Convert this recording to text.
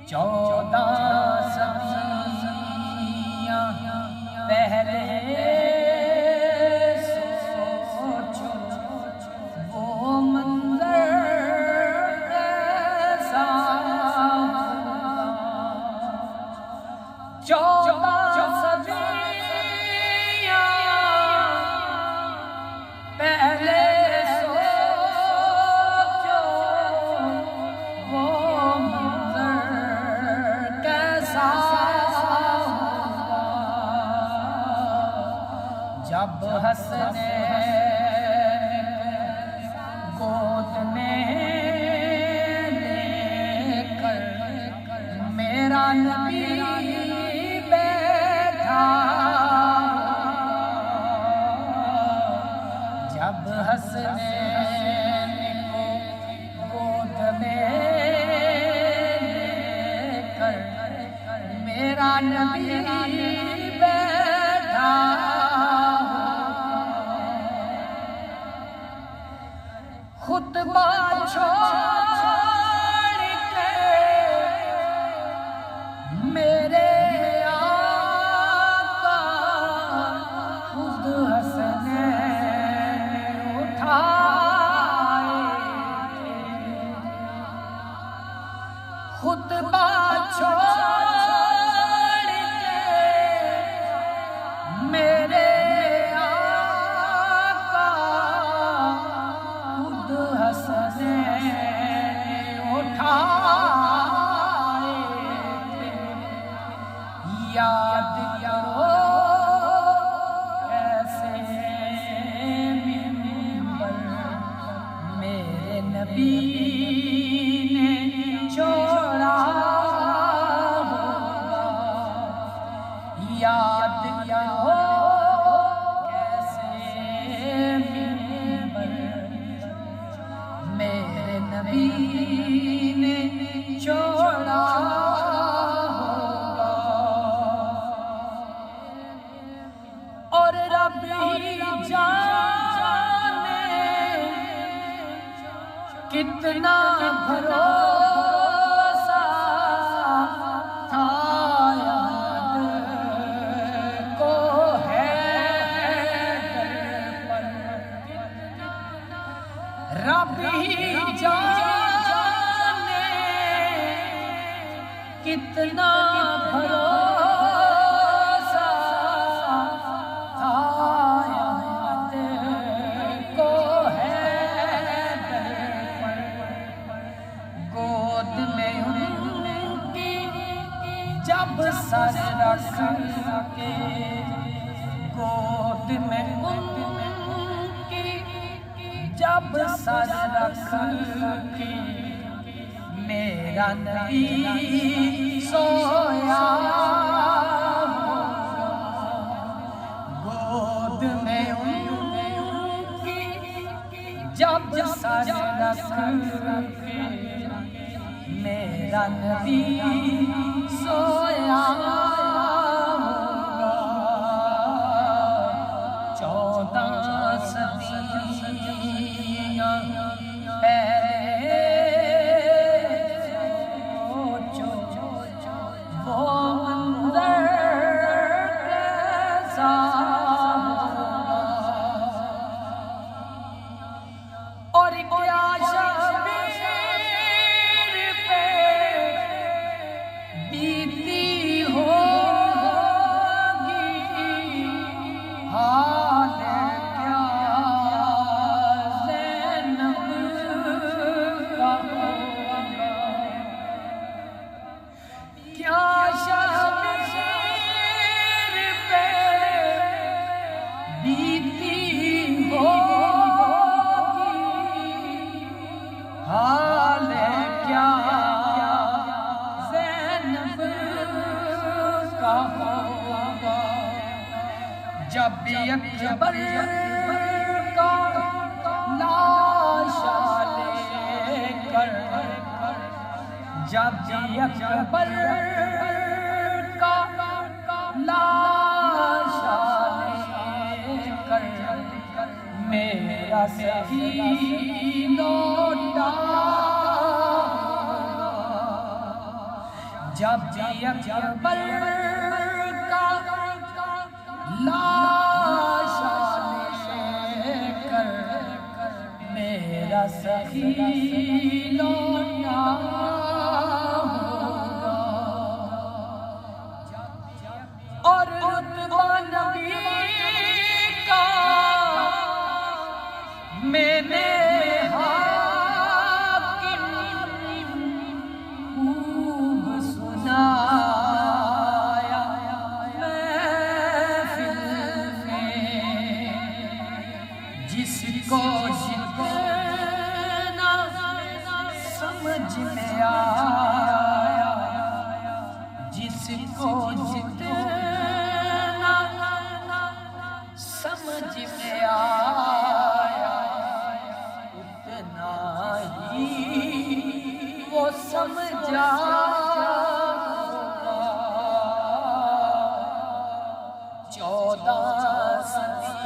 14 صدیاں پہلے سوچو وہ منظر کیسا ہوگا۔ 14 صدیاں پہلے سوچو وہ منظر کیسا ہوگا جب حسنین گود میں لے کر میرا نبی بیٹھا، جب حسنین کو گود میں لے کر میرا نبی بیٹھا، خطبہ چھوڑ کے میرے آقا خود حسنین اٹھائے، خطبہ چھوڑ کے میرے آقا خود حسنین اٹھائے، یاد کرو کیسے منبر میرے نبی نے چھوڑا ہوگا، یاد کرو کیسے منبر میرے نبی نے چھوڑا ہوگا، اور رب ہی جانے کتنا بھروسہ تھا یاد کو حیدر پر، رب ہی جانے کتنا بھروسہ تھا یاد کو حیدر پر، گود میں ان کی جب سر رکھ کے، گود میں ان کی جب سر رکھ کے میرا نبی سویا ہوگا، گود میں ان کی جب سر رکھ کے میرا نبی سویا ہوگا، 14 صدیاں پہلے سوچو وہ منظر کیسا ہوگا، اور کیا شبیر پہ بیتی ہوگی، حال کیا زینب کا ہوگا، کیا شبیر پہ بیتی ہوگی، حال کیا زینب کا ہوگا، جب اکبر کا لاشا لے کر، جب اکبر کا لاشا لے کر میرا صحیح لوٹا، جب اکبر کا لاشا لے کر میرا سخی لوٹا ہوگا، اور رتبہ نبی کا میں نے جس کو جتنا سمجھ میں آیا، جس کو جتنا سمجھ میں آیا، اتنا ہی وہ سمجھا ہوگا۔ 14 صدی